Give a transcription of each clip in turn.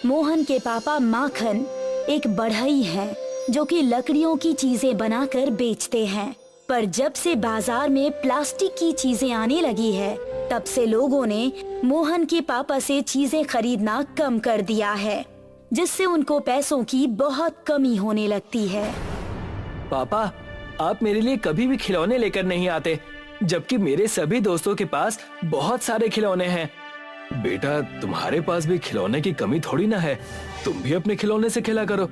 मोहन के पापा माखन एक बढ़ई हैं जो कि लकड़ियों की चीजें बनाकर बेचते हैं। पर जब से बाजार में प्लास्टिक की चीजें आने लगी है, तब से लोगों ने मोहन के पापा से चीजें खरीदना कम कर दिया है, जिससे उनको पैसों की बहुत कमी होने लगती है। पापा, आप मेरे लिए कभी भी खिलौने लेकर नहीं आते, जबकि मेरे सभी दोस्तों के पास बहुत सारे खिलौने हैं। बेटा, तुम्हारे पास भी खिलौने की कमी थोड़ी ना है, तुम भी अपने खिलौने से खेला करो।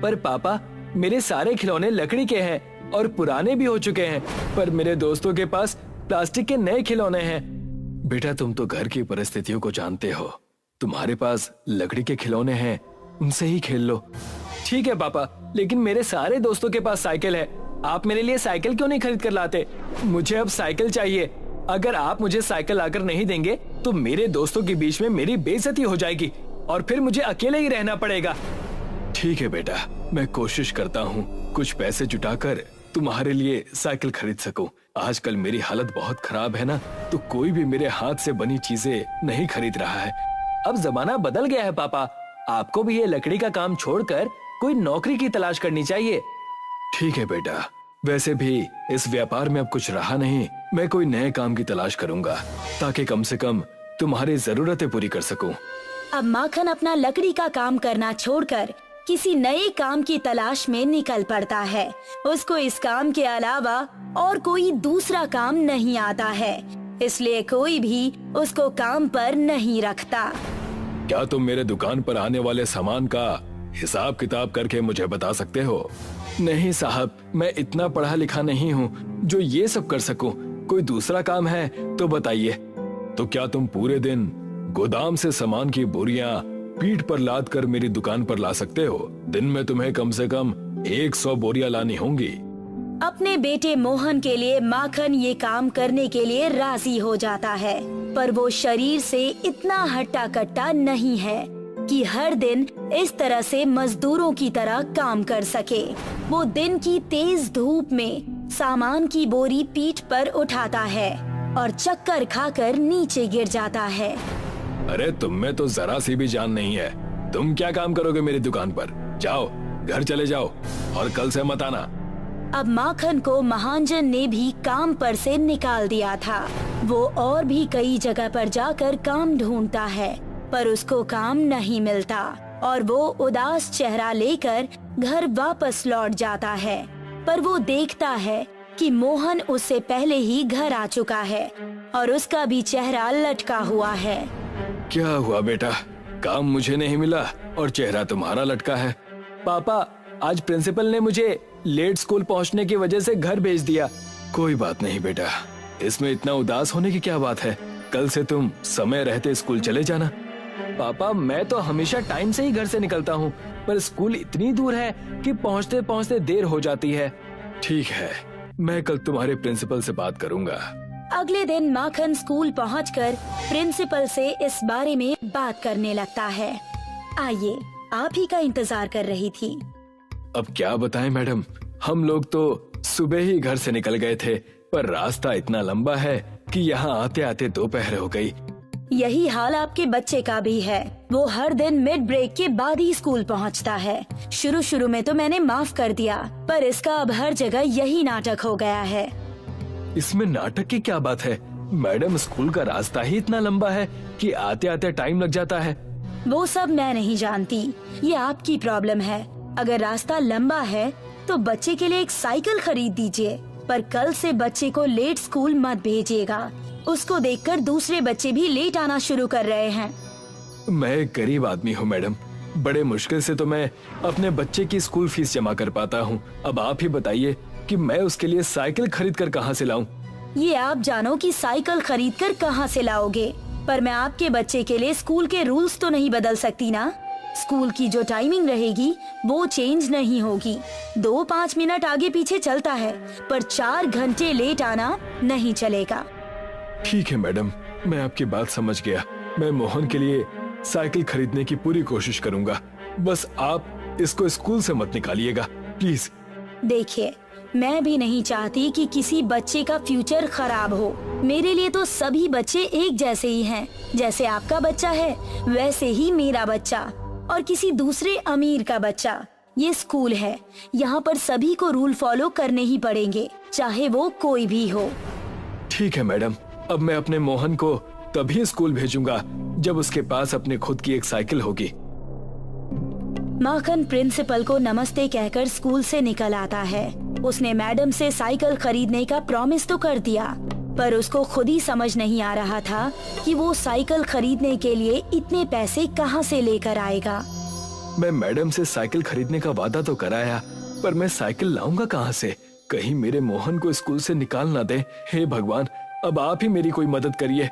पर पापा, मेरे सारे खिलौने लकड़ी के हैं और पुराने भी हो चुके हैं, पर मेरे दोस्तों के पास प्लास्टिक के नए खिलौने हैं। बेटा, तुम तो घर की परिस्थितियों को जानते हो, तुम्हारे पास लकड़ी के खिलौने हैं, उनसे ही खेल लो। ठीक है पापा, लेकिन मेरे सारे दोस्तों के पास साइकिल है, आप मेरे लिए साइकिल क्यों नहीं खरीद कर लाते? मुझे अब साइकिल चाहिए। अगर आप मुझे साइकिल लाकर नहीं देंगे तो मेरे दोस्तों के बीच में मेरी बेइज्जती हो जाएगी और फिर मुझे अकेले ही रहना पड़ेगा। ठीक है बेटा, मैं कोशिश करता हूँ कुछ पैसे जुटाकर तुम्हारे लिए साइकिल खरीद सकूं। आजकल मेरी हालत बहुत खराब है ना, तो कोई भी मेरे हाथ से बनी चीजें नहीं खरीद रहा है। अब जमाना बदल गया है पापा, आपको भी ये लकड़ी का काम छोड़कर कोई नौकरी की तलाश करनी चाहिए। ठीक है बेटा, वैसे भी इस व्यापार में अब कुछ रहा नहीं, मैं कोई नए काम की तलाश करूंगा ताकि कम से कम तुम्हारी जरूरतें पूरी कर सकूं। अब माखन अपना लकड़ी का काम करना छोड़कर किसी नए काम की तलाश में निकल पड़ता है। उसको इस काम के अलावा और कोई दूसरा काम नहीं आता है, इसलिए कोई भी उसको काम पर नहीं रखता। क्या तुम मेरे दुकान पर आने वाले सामान का हिसाब किताब करके मुझे बता सकते हो? नहीं साहब, मैं इतना पढ़ा लिखा नहीं हूँ जो ये सब कर सकूं। कोई दूसरा काम है तो बताइए। तो क्या तुम पूरे दिन गोदाम से सामान की बोरियां पीठ पर लाद कर मेरी दुकान पर ला सकते हो? दिन में तुम्हें कम से कम 100 बोरियां लानी होंगी। अपने बेटे मोहन के लिए माखन ये काम करने के लिए राजी हो जाता है, पर वो शरीर से इतना हट्टा कट्टा नहीं है कि हर दिन इस तरह से मजदूरों की तरह काम कर सके। वो दिन की तेज धूप में सामान की बोरी पीठ पर उठाता है और चक्कर खाकर नीचे गिर जाता है। अरे तुम में तो जरा सी भी जान नहीं है, तुम क्या काम करोगे मेरी दुकान पर? जाओ, घर चले जाओ और कल से मत आना। अब माखन को महाजन ने भी काम पर से निकाल दिया था। वो और भी कई जगह पर जाकर काम ढूंढता है, पर उसको काम नहीं मिलता और वो उदास चेहरा लेकर घर वापस लौट जाता है। पर वो देखता है कि मोहन उससे पहले ही घर आ चुका है और उसका भी चेहरा लटका हुआ है। क्या हुआ बेटा, काम मुझे नहीं मिला और चेहरा तुम्हारा लटका है? पापा, आज प्रिंसिपल ने मुझे लेट स्कूल पहुंचने की वजह से घर भेज दिया। कोई बात नहीं बेटा, इसमें इतना उदास होने की क्या बात है, कल से तुम समय रहते स्कूल चले जाना। पापा, मैं तो हमेशा टाइम से ही घर से निकलता हूँ, पर स्कूल इतनी दूर है कि पहुँचते पहुँचते देर हो जाती है। ठीक है, मैं कल तुम्हारे प्रिंसिपल से बात करूँगा। अगले दिन माखन स्कूल पहुंचकर प्रिंसिपल से इस बारे में बात करने लगता है। आइए, आप ही का इंतजार कर रही थी। अब क्या बताएं मैडम, हम लोग तो सुबह ही घर से निकल गए थे, पर रास्ता इतना लंबा है कि यहाँ आते आते दोपहर हो गई। यही हाल आपके बच्चे का भी है। वो हर दिन मिड ब्रेक के बाद ही स्कूल पहुँचता है। शुरू शुरू में तो मैंने माफ कर दिया, पर इसका अब हर जगह यही नाटक हो गया है। इसमें नाटक की क्या बात है मैडम, स्कूल का रास्ता ही इतना लंबा है कि आते आते टाइम लग जाता है। वो सब मैं नहीं जानती, ये आपकी प्रॉब्लम है। अगर रास्ता लंबा है तो बच्चे के लिए एक साइकिल खरीद दीजिए, पर कल से बच्चे को लेट स्कूल मत भेजिएगा। उसको देखकर दूसरे बच्चे भी लेट आना शुरू कर रहे हैं। मैं एक गरीब आदमी हूँ मैडम, बड़े मुश्किल से तो मैं अपने बच्चे की स्कूल फीस जमा कर पाता हूँ। अब आप ही बताइए कि मैं उसके लिए साइकिल खरीद कर कहाँ से लाऊं? ये आप जानो कि साइकिल खरीद कर कहाँ से लाओगे, पर मैं आपके बच्चे के लिए स्कूल के रूल्स तो नहीं बदल सकती ना। स्कूल की जो टाइमिंग रहेगी वो चेंज नहीं होगी। 2-5 मिनट आगे पीछे चलता है, पर 4 घंटे लेट आना नहीं चलेगा। ठीक है मैडम, मैं आपकी बात समझ गया। मैं मोहन के लिए साइकिल खरीदने की पूरी कोशिश करूंगा, बस आप इसको स्कूल से मत निकालिएगा प्लीज। देखिए, मैं भी नहीं चाहती कि किसी बच्चे का फ्यूचर खराब हो। मेरे लिए तो सभी बच्चे एक जैसे ही हैं। जैसे आपका बच्चा है वैसे ही मेरा बच्चा। और किसी दूसरे अमीर का बच्चा। ये स्कूल है, यहाँ पर सभी को रूल फॉलो करने ही पड़ेंगे, चाहे वो कोई भी हो। ठीक है मैडम, अब मैं अपने मोहन को तभी स्कूल भेजूंगा जब उसके पास अपनी खुद की एक साइकिल होगी। माखन प्रिंसिपल को नमस्ते कहकर स्कूल से निकल आता है। उसने मैडम से साइकिल खरीदने का प्रॉमिस तो कर दिया, पर उसको खुद ही समझ नहीं आ रहा था कि वो साइकिल खरीदने के लिए इतने पैसे कहाँ से लेकर आएगा। मैं मैडम से साइकिल खरीदने का वादा तो कराया, पर मैं साइकिल लाऊंगा कहाँ से? कहीं मेरे मोहन को स्कूल से निकाल ना दे। हे भगवान, अब आप ही मेरी कोई मदद करिए।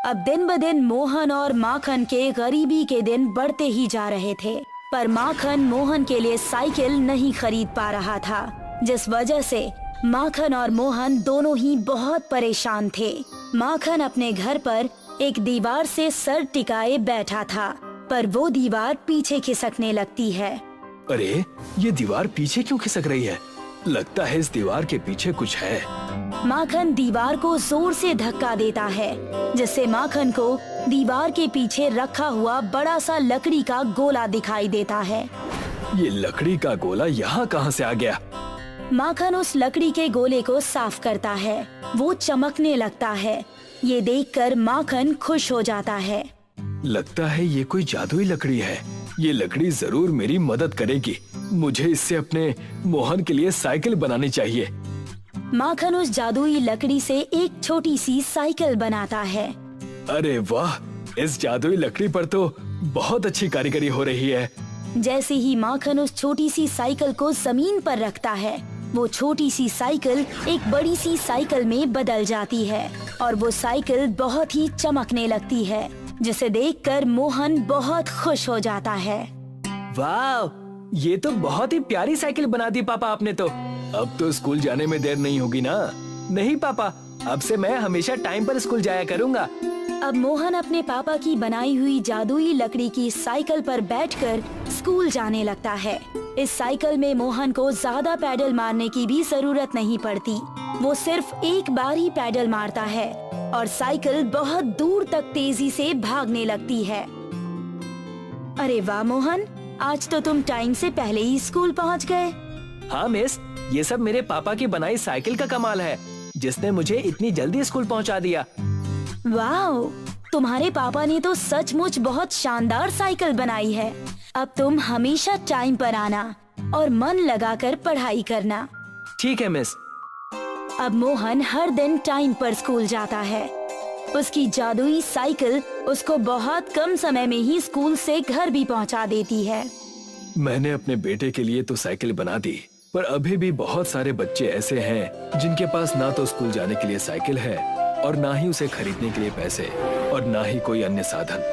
अब दिन ब दिन मोहन और माखन के गरीबी के दिन बढ़ते ही जा रहे थे, पर माखन मोहन के लिए साइकिल नहीं खरीद पा रहा था, जिस वजह से माखन और मोहन दोनों ही बहुत परेशान थे। माखन अपने घर पर एक दीवार से सर टिकाए बैठा था, पर वो दीवार पीछे खिसकने लगती है। अरे, ये दीवार पीछे क्यों खिसक रही है? लगता है इस दीवार के पीछे कुछ है। माखन दीवार को जोर से धक्का देता है, जिससे माखन को दीवार के पीछे रखा हुआ बड़ा सा लकड़ी का गोला दिखाई देता है। ये लकड़ी का गोला यहाँ कहाँ से आ गया? माखन उस लकड़ी के गोले को साफ करता है। वो चमकने लगता है। ये देखकर माखन खुश हो जाता है। लगता है ये कोई जादुई लकड़ी है। ये लकड़ी जरूर मेरी मदद करेगी। मुझे इससे अपने मोहन के लिए साइकिल बनानी चाहिए। माखन उस जादुई लकड़ी से एक छोटी सी साइकिल बनाता है। अरे वाह, इस जादुई लकड़ी पर तो बहुत अच्छी कारीगरी हो रही है। जैसे ही माखन उस छोटी सी साइकिल को जमीन पर रखता है, वो छोटी सी साइकिल एक बड़ी सी साइकिल में बदल जाती है और वो साइकिल बहुत ही चमकने लगती है, जिसे देखकर मोहन बहुत खुश हो जाता है। वाह, ये तो बहुत ही प्यारी साइकिल बना दी पापा आपने तो। अब तो स्कूल जाने में देर नहीं होगी ना? नहीं पापा, अब से मैं हमेशा टाइम पर स्कूल जाया करूँगा। अब मोहन अपने पापा की बनाई हुई जादुई लकड़ी की साइकिल पर बैठकर स्कूल जाने लगता है। इस साइकिल में मोहन को ज्यादा पैडल मारने की भी जरूरत नहीं पड़ती। वो सिर्फ एक बार ही पैडल मारता है और साइकिल बहुत दूर तक तेजी से भागने लगती है। अरे वाह मोहन, आज तो तुम टाइम से पहले ही स्कूल पहुंच गए। हाँ मिस, ये सब मेरे पापा की बनाई साइकिल का कमाल है, जिसने मुझे इतनी जल्दी स्कूल पहुंचा दिया। वाह, तुम्हारे पापा ने तो सचमुच बहुत शानदार साइकिल बनाई है। अब तुम हमेशा टाइम पर आना और मन लगाकर पढ़ाई करना। ठीक है मिस। अब मोहन हर दिन टाइम पर स्कूल जाता है। उसकी जादुई साइकिल उसको बहुत कम समय में ही स्कूल से घर भी पहुंचा देती है। मैंने अपने बेटे के लिए तो साइकिल बना दी, पर अभी भी बहुत सारे बच्चे ऐसे हैं जिनके पास ना तो स्कूल जाने के लिए साइकिल है और ना ही उसे खरीदने के लिए पैसे और ना ही कोई अन्य साधन।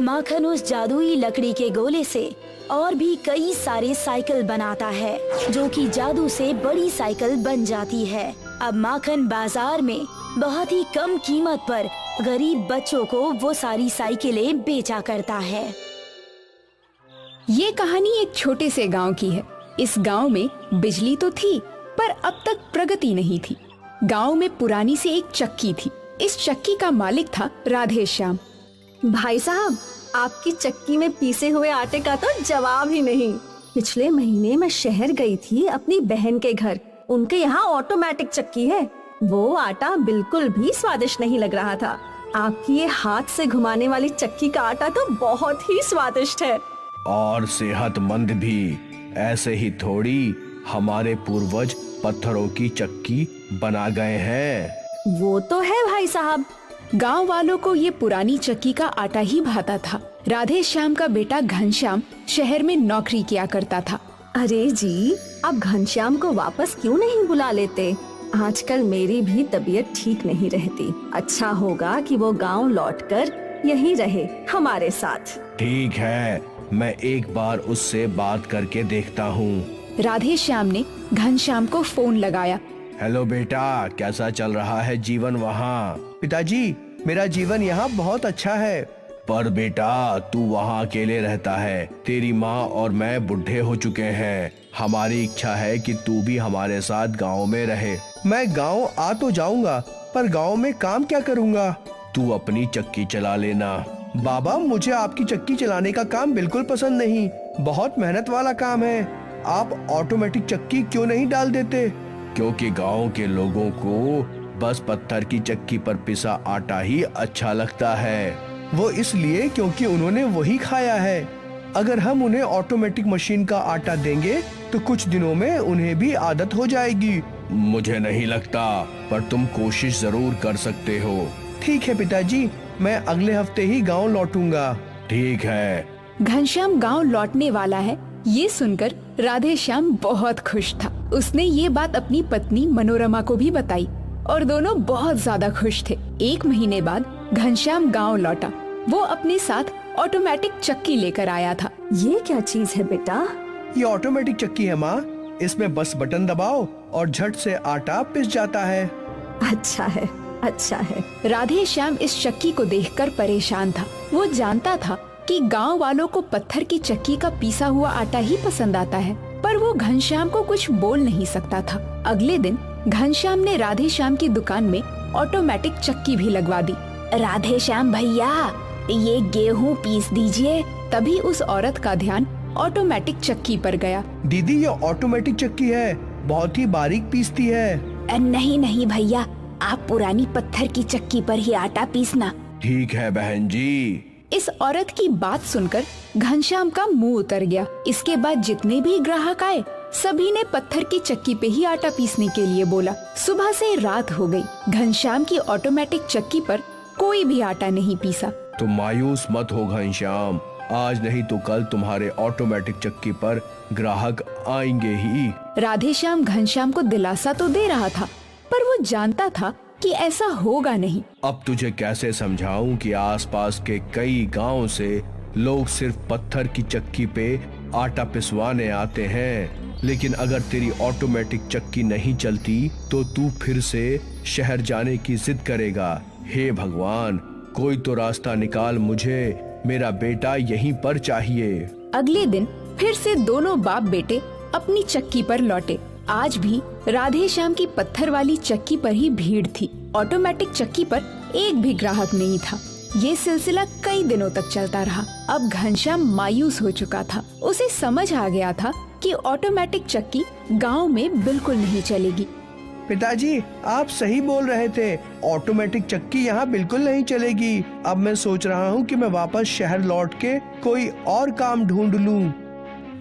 माखन उस जादुई लकड़ी के गोले से और भी कई सारे साइकिल बनाता है, जो कि जादू से बड़ी साइकिल बन जाती है। अब माखन बाजार में बहुत ही कम कीमत पर गरीब बच्चों को वो सारी साइकिलें बेचा करता है। ये कहानी एक छोटे से गांव की है। इस गांव में बिजली तो थी, पर अब तक प्रगति नहीं थी। गांव में पुरानी सी एक चक्की थी। इस चक्की का मालिक था राधे श्याम। भाई साहब, आपकी चक्की में पीसे हुए आटे का तो जवाब ही नहीं। पिछले महीने मैं शहर गई थी अपनी बहन के घर। उनके यहाँ ऑटोमेटिक चक्की है। वो आटा बिल्कुल भी स्वादिष्ट नहीं लग रहा था। आपकी ये हाथ से घुमाने वाली चक्की का आटा तो बहुत ही स्वादिष्ट है और सेहतमंद भी। ऐसे ही थोड़ी हमारे पूर्वज पत्थरों की चक्की बना गए हैं। वो तो है भाई साहब। गांव वालों को ये पुरानी चक्की का आटा ही भाता था। राधे श्याम का बेटा घनश्याम शहर में नौकरी किया करता था। अरे जी, आप घनश्याम को वापस क्यों नहीं बुला लेते? आजकल मेरी भी तबीयत ठीक नहीं रहती। अच्छा होगा कि वो गांव लौटकर यहीं रहे हमारे साथ। ठीक है, मैं एक बार उससे बात करके देखता हूँ। राधे श्याम ने घनश्याम को फोन लगाया। हेलो बेटा, कैसा चल रहा है जीवन वहाँ? पिताजी, मेरा जीवन यहाँ बहुत अच्छा है। पर बेटा, तू वहाँ अकेले रहता है। तेरी माँ और मैं बुढ़े हो चुके हैं। हमारी इच्छा है कि तू भी हमारे साथ गांव में रहे। मैं गांव आ तो जाऊंगा, पर गांव में काम क्या करूंगा? तू अपनी चक्की चला लेना। बाबा, मुझे आपकी चक्की चलाने का काम बिल्कुल पसंद नहीं। बहुत मेहनत वाला काम है। आप ऑटोमेटिक चक्की क्यों नहीं डाल देते? क्योंकि गांव के लोगों को बस पत्थर की चक्की पर पिसा आटा ही अच्छा लगता है। वो इसलिए क्योंकि उन्होंने वही खाया है। अगर हम उन्हें ऑटोमेटिक मशीन का आटा देंगे तो कुछ दिनों में उन्हें भी आदत हो जाएगी। मुझे नहीं लगता, पर तुम कोशिश जरूर कर सकते हो। ठीक है पिताजी, मैं अगले हफ्ते ही गांव लौटूंगा। ठीक है। घनश्याम गांव लौटने वाला है, ये सुनकर राधेश्याम बहुत खुश था। उसने ये बात अपनी पत्नी मनोरमा को भी बताई और दोनों बहुत ज्यादा खुश थे। 1 महीने बाद घनश्याम गांव लौटा। वो अपने साथ ऑटोमेटिक चक्की लेकर आया था। ये क्या चीज है बेटा? ये ऑटोमेटिक चक्की है माँ। इसमें बस बटन दबाओ और झट से आटा पिस जाता है। अच्छा है, अच्छा है। राधेश्याम इस चक्की को देखकर परेशान था। वो जानता था कि गांव वालों को पत्थर की चक्की का पीसा हुआ आटा ही पसंद आता है, पर वो घनश्याम को कुछ बोल नहीं सकता था। अगले दिन घनश्याम ने राधेश्याम की दुकान में ऑटोमेटिक चक्की भी लगवा दी। राधेश्याम भैया, ये गेहूं पीस दीजिए। तभी उस औरत का ध्यान ऑटोमेटिक चक्की पर गया। दीदी, ये ऑटोमेटिक चक्की है, बहुत ही बारीक पीसती है। नहीं नहीं भैया, आप पुरानी पत्थर की चक्की पर ही आटा पीसना। ठीक है बहन जी। इस औरत की बात सुनकर घनश्याम का मुंह उतर गया। इसके बाद जितने भी ग्राहक आए, सभी ने पत्थर की चक्की पे ही आटा पीसने के लिए बोला। सुबह से रात हो गई, घनश्याम की ऑटोमेटिक चक्की पर कोई भी आटा नहीं पीसा। तुम मायूस मत हो घनश्याम, आज नहीं तो कल तुम्हारे ऑटोमेटिक चक्की पर ग्राहक आएंगे ही। राधेश्याम घनश्याम को दिलासा तो दे रहा था, पर वो जानता था कि ऐसा होगा नहीं। अब तुझे कैसे समझाऊं कि आसपास के कई गांव से लोग सिर्फ पत्थर की चक्की पे आटा पिसवाने आते हैं, लेकिन अगर तेरी ऑटोमेटिक चक्की नहीं चलती तो तू फिर से शहर जाने की जिद करेगा। हे भगवान, कोई तो रास्ता निकाल, मुझे मेरा बेटा यहीं पर चाहिए। अगले दिन फिर से दोनों बाप बेटे अपनी चक्की पर लौटे। आज भी राधेश्याम की पत्थर वाली चक्की पर ही भीड़ थी। ऑटोमेटिक चक्की पर एक भी ग्राहक नहीं था। ये सिलसिला कई दिनों तक चलता रहा। अब घनश्याम मायूस हो चुका था। उसे समझ आ गया था कि ऑटोमेटिक चक्की गांव में बिल्कुल नहीं चलेगी। पिताजी, आप सही बोल रहे थे, ऑटोमेटिक चक्की यहाँ बिल्कुल नहीं चलेगी। अब मैं सोच रहा हूँ कि मैं वापस शहर लौट के कोई और काम ढूंढ लूँ।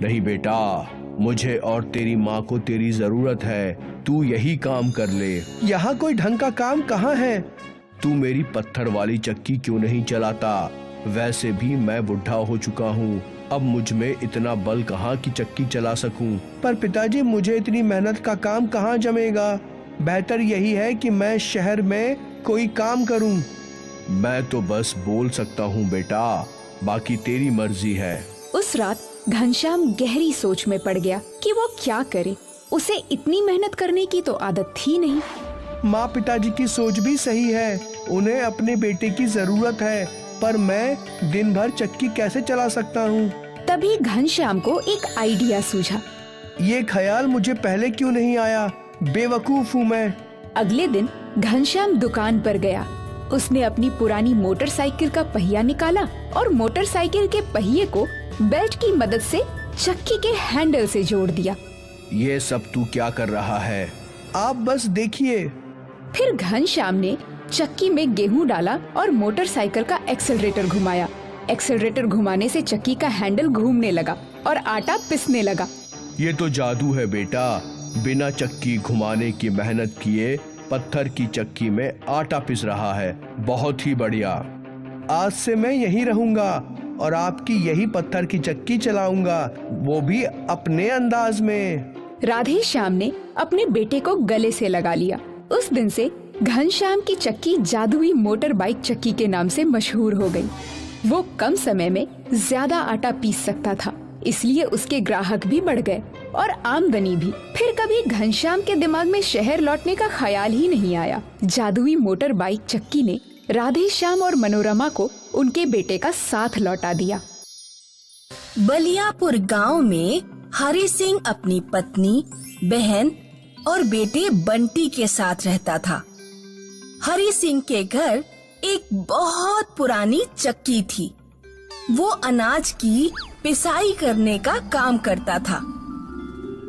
नहीं बेटा, मुझे और तेरी माँ को तेरी जरूरत है, तू यही काम कर ले। यहाँ कोई ढंग का काम कहाँ है? तू मेरी पत्थर वाली चक्की क्यों नहीं चलाता? वैसे भी मैं बुढ़ा हो चुका हूँ, अब मुझ में इतना बल कहाँ कि चक्की चला सकूं। पर पिताजी, मुझे इतनी मेहनत का काम कहाँ जमेगा? बेहतर यही है कि मैं शहर में कोई काम करूं। मैं तो बस बोल सकता हूं बेटा, बाकी तेरी मर्जी है। उस रात घनश्याम गहरी सोच में पड़ गया कि वो क्या करे। उसे इतनी मेहनत करने की तो आदत थी नहीं। माँ पिताजी की सोच भी सही है, उन्हें अपने बेटे की जरूरत है, पर मैं दिन भर चक्की कैसे चला सकता हूँ? तभी घनश्याम को एक आइडिया सूझा। ये ख्याल मुझे पहले क्यों नहीं आया? बेवकूफ हूँ मैं। अगले दिन घनश्याम दुकान पर गया। उसने अपनी पुरानी मोटरसाइकिल का पहिया निकाला और मोटरसाइकिल के पहिए को बेल्ट की मदद से चक्की के हैंडल से जोड़ दिया। ये सब तू क्या कर रहा है? आप बस देखिए। फिर घनश्याम ने चक्की में गेहूं डाला और मोटरसाइकिल का एक्सेलरेटर घुमाया। एक्सेलरेटर घुमाने से चक्की का हैंडल घूमने लगा और आटा पिसने लगा। ये तो जादू है बेटा, बिना चक्की घुमाने की मेहनत किए पत्थर की चक्की में आटा पिस रहा है। बहुत ही बढ़िया। आज से मैं यहीं रहूंगा और आपकी यही पत्थर की चक्की चलाऊंगा, वो भी अपने अंदाज में। राधेश्याम ने अपने बेटे को गले से लगा लिया। उस दिन से घनश्याम की चक्की जादुई मोटर बाइक चक्की के नाम से मशहूर हो गई। वो कम समय में ज्यादा आटा पीस सकता था, इसलिए उसके ग्राहक भी बढ़ गए और आमदनी भी। फिर कभी घनश्याम के दिमाग में शहर लौटने का ख्याल ही नहीं आया। जादुई मोटर बाइक चक्की ने राधेश्याम और मनोरमा को उनके बेटे का साथ लौटा दिया। बलियापुर गांव में हरि सिंह अपनी पत्नी, बहन और बेटे बंटी के साथ रहता था। हरि सिंह के घर एक बहुत पुरानी चक्की थी। वो अनाज की पिसाई करने का काम करता था।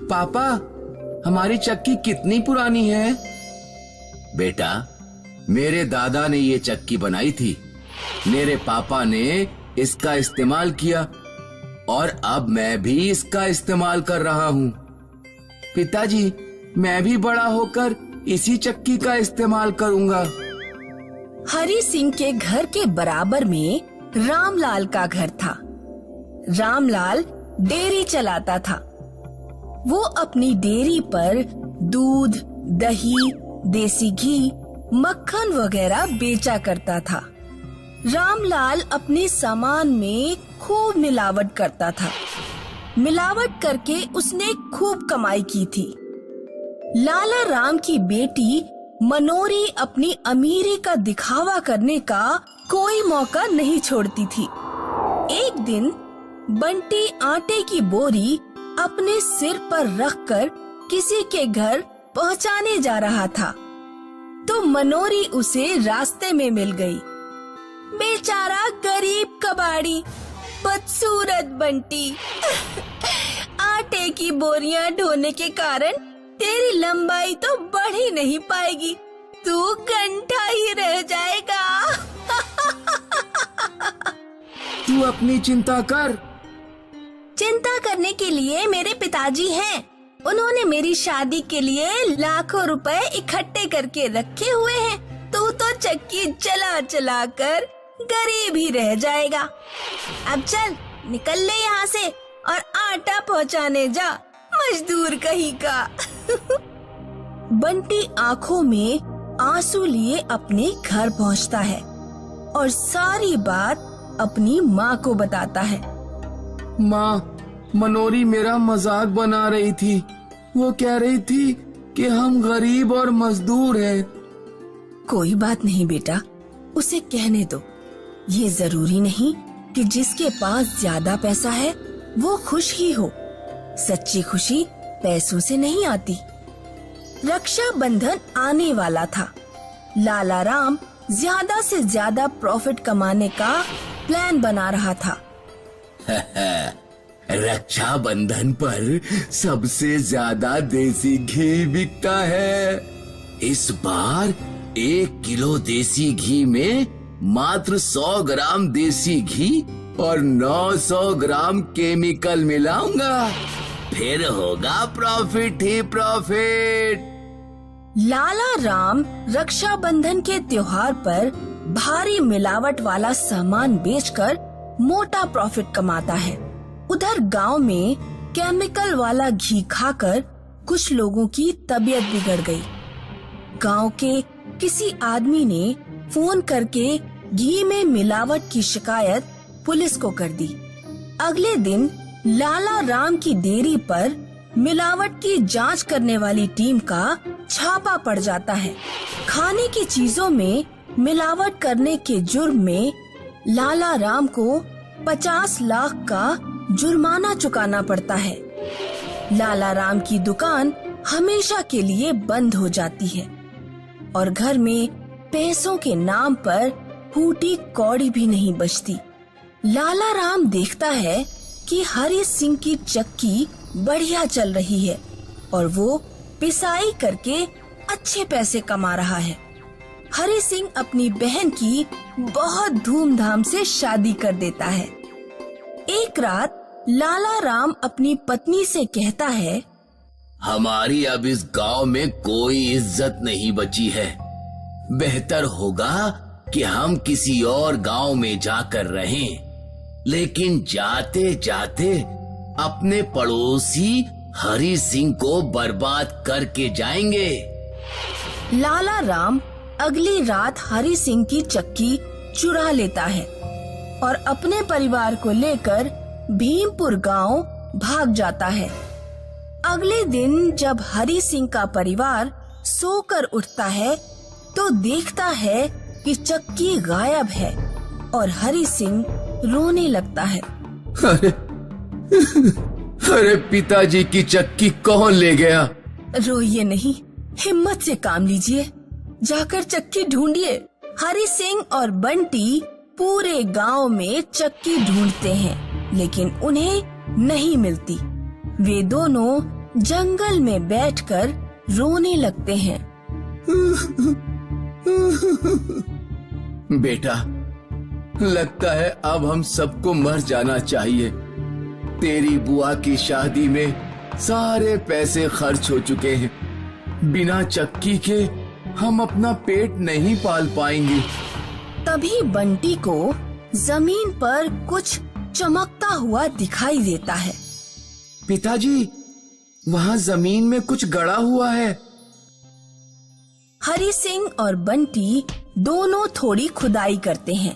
पापा, हमारी चक्की कितनी पुरानी है? बेटा, मेरे दादा ने ये चक्की बनाई थी। मेरे पापा ने इसका इस्तेमाल किया और अब मैं भी इसका इस्तेमाल कर रहा हूँ। पिताजी, मैं भी बड़ा होकर इसी चक्की का इस्तेमाल करूँगा। हरी सिंह के घर के बराबर में रामलाल का घर था। रामलाल डेयरी चलाता था। वो अपनी डेयरी पर दूध, दही, देसी घी, मक्खन वगैरह बेचा करता था। रामलाल अपने सामान में खूब मिलावट करता था। मिलावट करके उसने खूब कमाई की थी। लाला राम की बेटी मनोरी अपनी अमीरी का दिखावा करने का कोई मौका नहीं छोड़ती थी। एक दिन बंटी आटे की बोरी अपने सिर पर रखकर किसी के घर पहुंचाने जा रहा था, तो मनोरी उसे रास्ते में मिल गई। बेचारा गरीब कबाड़ी, बदसूरत बंटी। आटे की बोरियां ढोने के कारण तेरी लंबाई तो बढ़ ही नहीं पाएगी, तू घंटा ही रह जाएगा। तू अपनी चिंता कर। चिंता करने के लिए मेरे पिताजी हैं। उन्होंने मेरी शादी के लिए लाखों रुपए इकट्ठे करके रखे हुए हैं। तू तो चक्की चला चला कर गरीब ही रह जाएगा। अब चल, निकल ले यहाँ से और आटा पहुँचाने जा, मजदूर कहीं का। बंटी आंखों में आंसू लिए अपने घर पहुँचता है और सारी बात अपनी माँ को बताता है। माँ, मनोरी मेरा मजाक बना रही थी। वो कह रही थी कि हम गरीब और मजदूर हैं। कोई बात नहीं बेटा, उसे कहने दो। ये जरूरी नहीं कि जिसके पास ज्यादा पैसा है वो खुश ही हो। सच्ची खुशी पैसों से नहीं आती। रक्षा बंधन आने वाला था। लाला राम ज्यादा से ज्यादा प्रॉफिट कमाने का प्लान बना रहा था। रक्षा बंधन पर सबसे ज्यादा देसी घी बिकता है। इस बार 1 किलो देसी घी में मात्र 100 ग्राम देसी घी और 900 ग्राम केमिकल मिलाऊंगा। फिर होगा प्रॉफिट ही प्रॉफिट। लाला राम रक्षाबंधन के त्योहार पर भारी मिलावट वाला सामान बेचकर मोटा प्रॉफिट कमाता है। उधर गांव में केमिकल वाला घी खाकर कुछ लोगों की तबीयत बिगड़ गई। गांव के किसी आदमी ने फोन करके घी में मिलावट की शिकायत पुलिस को कर दी। अगले दिन लाला राम की डेयरी पर मिलावट की जांच करने वाली टीम का छापा पड़ जाता है। खाने की चीजों में मिलावट करने के जुर्म में लाला राम को 50 लाख का जुर्माना चुकाना पड़ता है। लाला राम की दुकान हमेशा के लिए बंद हो जाती है और घर में पैसों के नाम पर फूटी कौड़ी भी नहीं बचती। लाला राम देखता है कि हरी सिंह की चक्की बढ़िया चल रही है और वो पिसाई करके अच्छे पैसे कमा रहा है। हरी सिंह अपनी बहन की बहुत धूमधाम से शादी कर देता है। एक रात लाला राम अपनी पत्नी से कहता है, हमारी अब इस गांव में कोई इज्जत नहीं बची है। बेहतर होगा कि हम किसी और गांव में जाकर रहें। लेकिन जाते जाते अपने पड़ोसी हरी सिंह को बर्बाद करके जाएंगे। लाला राम अगली रात हरी सिंह की चक्की चुरा लेता है और अपने परिवार को लेकर भीमपुर गांव भाग जाता है। अगले दिन जब हरी सिंह का परिवार सोकर उठता है तो देखता है कि चक्की गायब है और हरी सिंह रोने लगता है। अरे पिताजी की चक्की कौन ले गया? रोइए नहीं, हिम्मत से काम लीजिए। जाकर चक्की ढूंढिए, हरि सिंह और बंटी पूरे गांव में चक्की ढूंढते हैं, लेकिन उन्हें नहीं मिलती। वे दोनों जंगल में बैठकर रोने लगते हैं। बेटा, लगता है अब हम सबको मर जाना चाहिए। तेरी बुआ की शादी में सारे पैसे खर्च हो चुके हैं। बिना चक्की के हम अपना पेट नहीं पाल पाएंगे। तभी बंटी को जमीन पर कुछ चमकता हुआ दिखाई देता है। पिताजी, वहाँ जमीन में कुछ गड़ा हुआ है। हरि सिंह और बंटी दोनों थोड़ी खुदाई करते हैं।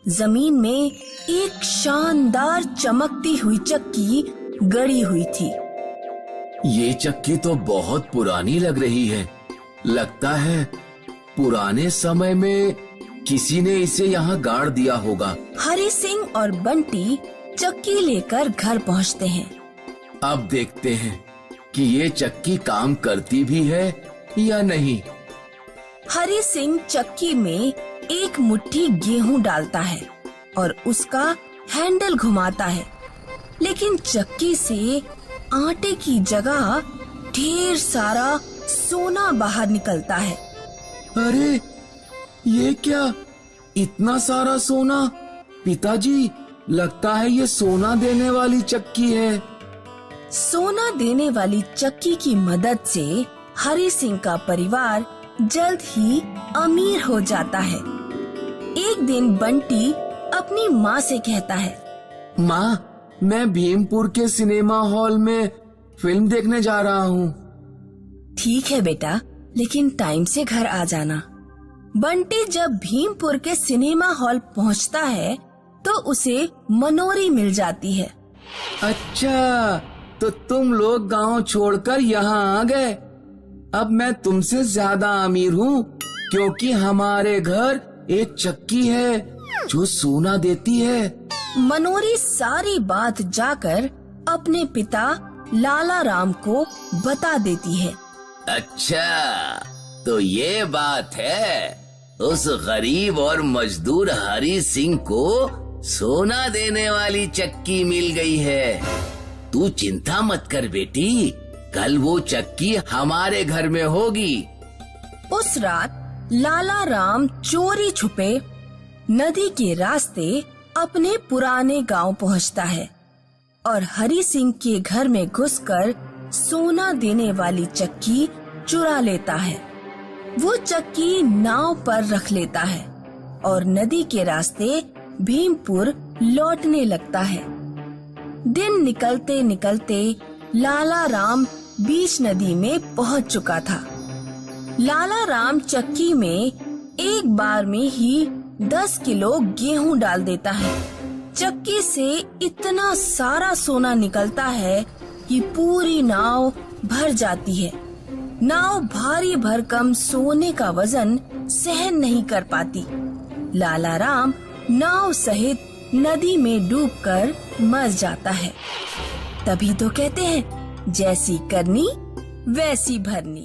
जमीन में एक शानदार चमकती हुई चक्की गड़ी हुई थी। ये चक्की तो बहुत पुरानी लग रही है। लगता है पुराने समय में किसी ने इसे यहाँ गाड़ दिया होगा। हरि सिंह और बंटी चक्की लेकर घर पहुँचते हैं। अब देखते हैं कि ये चक्की काम करती भी है या नहीं। हरि सिंह चक्की में एक मुट्ठी गेहूं डालता है और उसका हैंडल घुमाता है, लेकिन चक्की से आटे की जगह ढेर सारा सोना बाहर निकलता है। अरे, ये क्या, इतना सारा सोना? पिताजी, लगता है ये सोना देने वाली चक्की है। सोना देने वाली चक्की की मदद से हरि सिंह का परिवार जल्द ही अमीर हो जाता है। एक दिन बंटी अपनी माँ से कहता है, माँ, मैं भीमपुर के सिनेमा हॉल में फिल्म देखने जा रहा हूँ। ठीक है बेटा, लेकिन टाइम से घर आ जाना। बंटी जब भीमपुर के सिनेमा हॉल पहुँचता है तो उसे मनोरी मिल जाती है। अच्छा, तो तुम लोग गांव छोड़कर यहाँ आ गए। अब मैं तुमसे ज्यादा अमीर हूँ, क्योंकि हमारे घर एक चक्की है जो सोना देती है। मनोरी सारी बात जाकर अपने पिता लाला राम को बता देती है। अच्छा, तो ये बात है। उस गरीब और मजदूर हरि सिंह को सोना देने वाली चक्की मिल गई है। तू चिंता मत कर बेटी, कल वो चक्की हमारे घर में होगी। उस रात लाला राम चोरी छुपे नदी के रास्ते अपने पुराने गांव पहुंचता है और हरि सिंह के घर में घुसकर सोना देने वाली चक्की चुरा लेता है। वो चक्की नाव पर रख लेता है और नदी के रास्ते भीमपुर लौटने लगता है। दिन निकलते निकलते लाला राम बीच नदी में पहुंच चुका था। लाला राम चक्की में एक बार में ही 10 किलो गेहूं डाल देता है। चक्की से इतना सारा सोना निकलता है कि पूरी नाव भर जाती है। नाव भारी भरकम सोने का वजन सहन नहीं कर पाती। लाला राम नाव सहित नदी में डूबकर मर जाता है। तभी तो कहते हैं, जैसी करनी वैसी भरनी।